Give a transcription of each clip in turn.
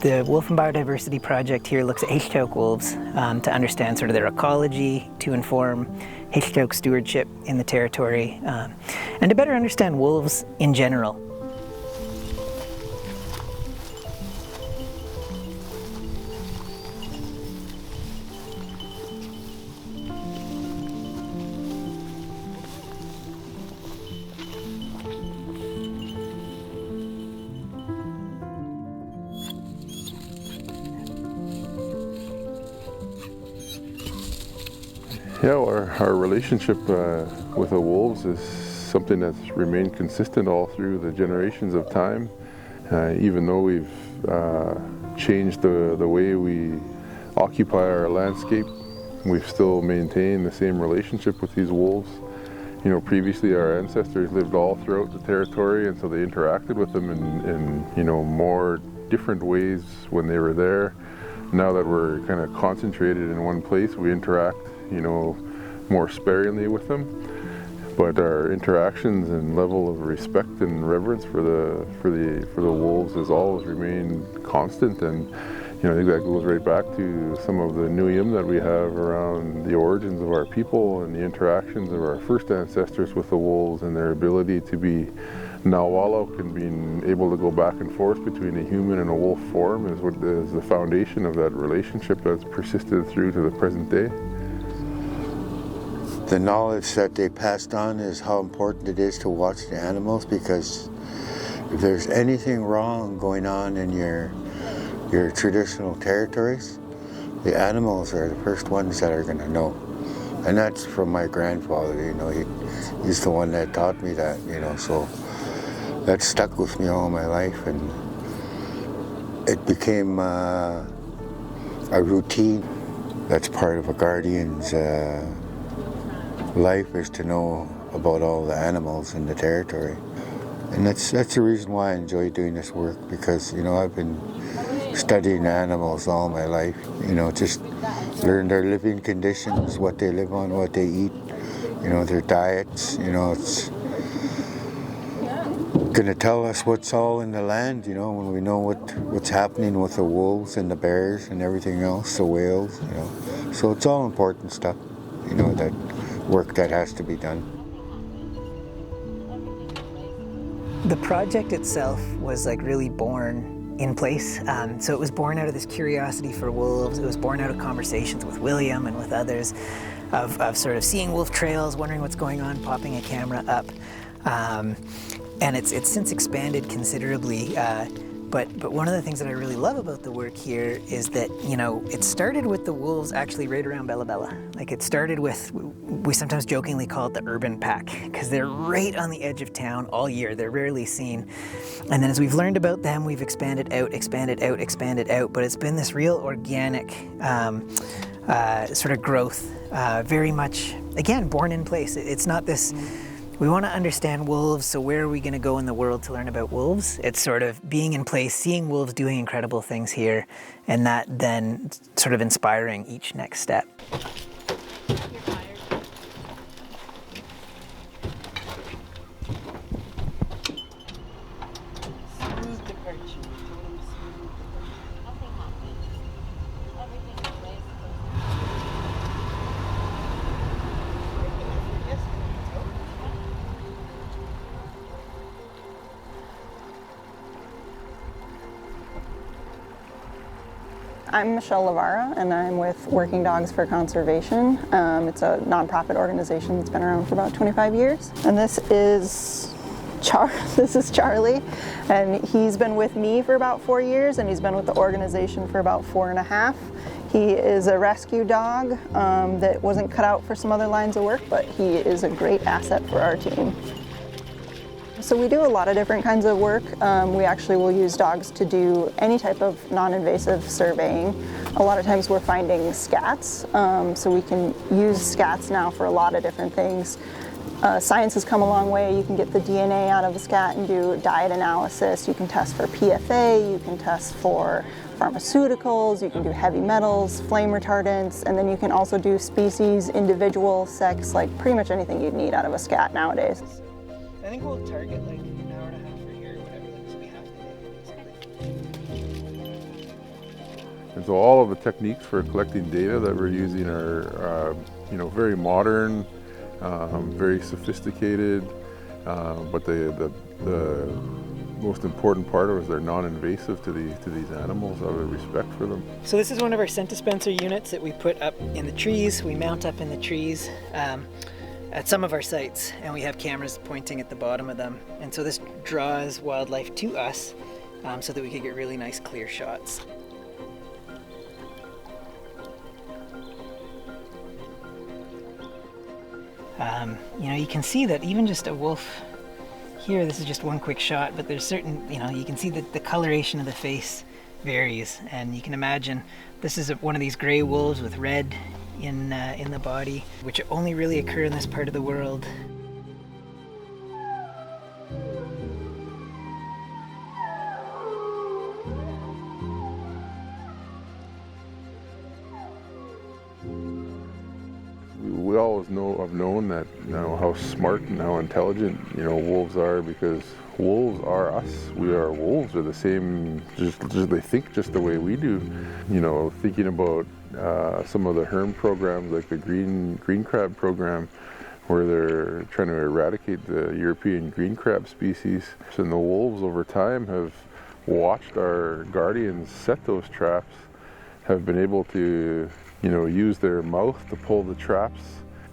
The Wolf and Biodiversity Project here looks at Haíță zaqv wolves to understand sort of their ecology, to inform Haíță zaqv stewardship in the territory, and to better understand wolves in general. Yeah, our relationship with the wolves is something that's remained consistent all through the generations of time. Even though we've changed the way we occupy our landscape, we've still maintained the same relationship with these wolves. You know, previously our ancestors lived all throughout the territory, and so they interacted with them in you know, more different ways when they were there. Now that we're kind of concentrated in one place, we interact, you know, more sparingly with them, but our interactions and level of respect and reverence for the wolves has always remained constant. And you know, I think that goes right back to some of the nuyum that we have around the origins of our people and the interactions of our first ancestors with the wolves, and their ability to be nawalok and being able to go back and forth between a human and a wolf form is what is the foundation of that relationship that's persisted through to the present day. The knowledge that they passed on is how important it is to watch the animals, because if there's anything wrong going on in your traditional territories, the animals are the first ones that are going to know. And that's from my grandfather, you know, he's the one that taught me that, you know, so that stuck with me all my life, and it became a routine. That's part of a guardian's life, is to know about all the animals in the territory. And that's the reason why I enjoy doing this work, because, you know, I've been studying animals all my life, you know, just learn their living conditions, what they live on, what they eat, you know, their diets. You know, it's gonna tell us what's all in the land, you know, when we know what's happening with the wolves and the bears and everything else, the whales, you know. So it's all important stuff, you know, that work that has to be done. The project itself was like really born in place. So it was born out of this curiosity for wolves. It was born out of conversations with William and with others of sort of seeing wolf trails, wondering what's going on, popping a camera up. And it's since expanded considerably. But one of the things that I really love about the work here is that, you know, it started with the wolves actually right around Bella Bella. Like, it started with, we sometimes jokingly call it the urban pack, because they're right on the edge of town all year. They're rarely seen. And then as we've learned about them, we've expanded out, but it's been this real organic sort of growth, very much, again, born in place. It's not this, we want to understand wolves, so where are we going to go in the world to learn about wolves? It's sort of being in place, seeing wolves doing incredible things here, and that then sort of inspiring each next step. I'm Michelle Lavara, and I'm with Working Dogs for Conservation. It's a nonprofit organization that's been around for about 25 years. And this is Charlie, and he's been with me for about 4 years, and he's been with the organization for about 4.5. He is a rescue dog that wasn't cut out for some other lines of work, but he is a great asset for our team. So we do a lot of different kinds of work. We actually will use dogs to do any type of non-invasive surveying. A lot of times we're finding scats, so we can use scats now for a lot of different things. Science has come a long way. You can get the DNA out of a scat and do diet analysis. You can test for PFA, you can test for pharmaceuticals, you can do heavy metals, flame retardants, and then you can also do species, individual, sex, like pretty much anything you'd need out of a scat nowadays. I think we'll target like an hour and a half for here, whatever, so we have to. And so all of the techniques for collecting data that we're using are very modern, very sophisticated, but the most important part of it is they're non-invasive to these animals out of respect for them. So this is one of our scent dispenser units that we put up in the trees. We mount up in the trees at some of our sites, and we have cameras pointing at the bottom of them. And so this draws wildlife to us so that we could get really nice clear shots. You can see that even just a wolf here, this is just one quick shot, but there's certain, you can see that the coloration of the face varies, and you can imagine this is one of these gray wolves with red in the body, which only really occur in this part of the world. We always have known that how smart and how intelligent wolves are, because wolves are us. We are wolves. Are the same. Just they think just the way we do. Thinking about some of the herm programs, like the green crab program, where they're trying to eradicate the European green crab species. And the wolves over time have watched our guardians set those traps, have been able to use their mouth to pull the traps.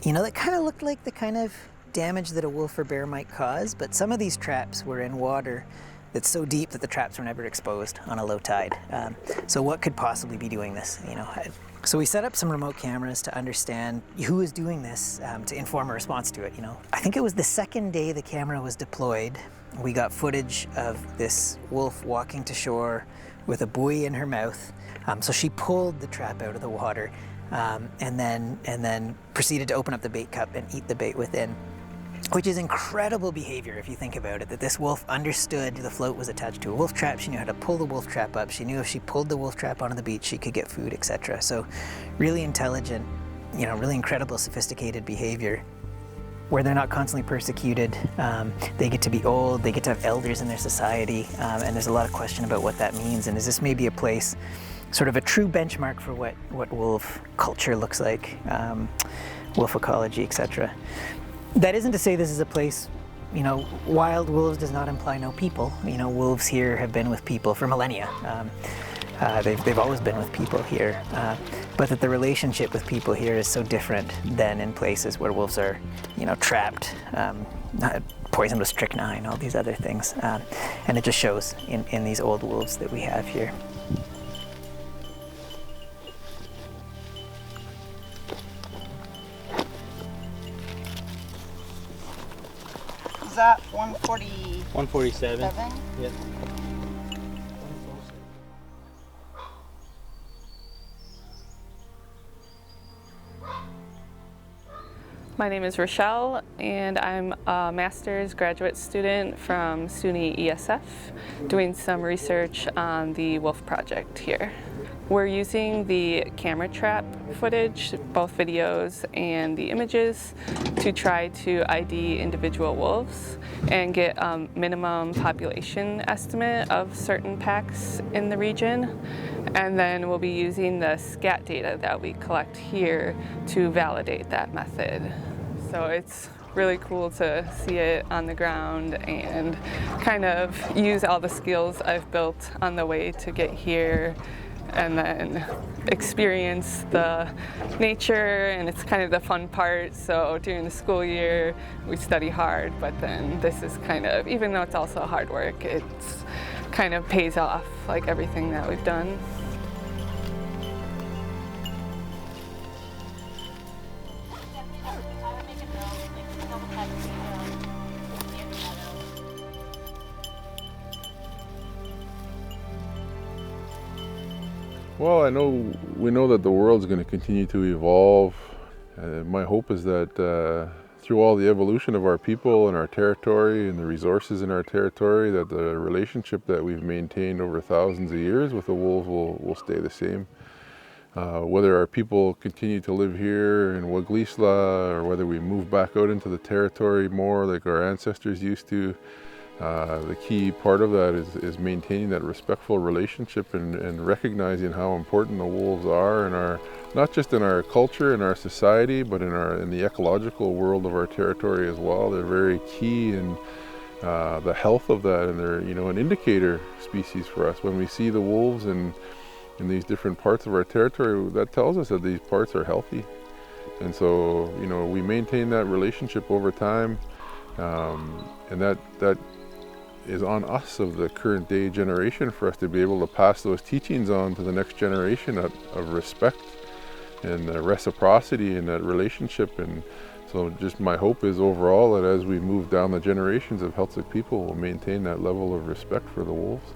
That kind of looked like the kind of damage that a wolf or bear might cause, but some of these traps were in water that's so deep that the traps were never exposed on a low tide. So what could possibly be doing this? So we set up some remote cameras to understand who is doing this, to inform a response to it. I think it was the second day the camera was deployed, we got footage of this wolf walking to shore with a buoy in her mouth. So she pulled the trap out of the water and then proceeded to open up the bait cup and eat the bait within, which is incredible behavior if you think about it, that this wolf understood the float was attached to a wolf trap. She knew how to pull the wolf trap up. She knew if she pulled the wolf trap onto the beach, she could get food, etc. So really intelligent, really incredible, sophisticated behavior, where they're not constantly persecuted. They get to be old, they get to have elders in their society, and there's a lot of question about what that means, and is this maybe a place, sort of a true benchmark for what wolf culture looks like, wolf ecology, etc. That isn't to say this is a place, wild wolves does not imply no people. Wolves here have been with people for millennia. They've always been with people here, but that the relationship with people here is so different than in places where wolves are, trapped, poisoned with strychnine, all these other things, and it just shows in these old wolves that we have here. Is that 140? 147. Yep. My name is Rochelle, and I'm a master's graduate student from SUNY ESF, doing some research on the wolf project here. We're using the camera trap footage, both videos and the images, to try to ID individual wolves and get a minimum population estimate of certain packs in the region. And then we'll be using the scat data that we collect here to validate that method. So it's really cool to see it on the ground and kind of use all the skills I've built on the way to get here, and then experience the nature, and it's kind of the fun part. So during the school year we study hard, but then this is kind of, even though it's also hard work, it's kind of pays off, like everything that we've done. Well, we know that the world's going to continue to evolve. My hope is that through all the evolution of our people and our territory and the resources in our territory, that the relationship that we've maintained over thousands of years with the wolves will stay the same. Whether our people continue to live here in Wiglisla, or whether we move back out into the territory more like our ancestors used to, The key part of that is maintaining that respectful relationship and recognizing how important the wolves are in our, not just in our culture, in our society, but in the ecological world of our territory as well. They're very key in the health of that, and they're, you know, an indicator species for us. When we see the wolves in these different parts of our territory, that tells us that these parts are healthy. And so, you know, we maintain that relationship over time, and that is on us of the current day generation for us to be able to pass those teachings on to the next generation of respect and reciprocity in that relationship. And so just my hope is overall that as we move down the generations of Haíță people, we'll maintain that level of respect for the wolves.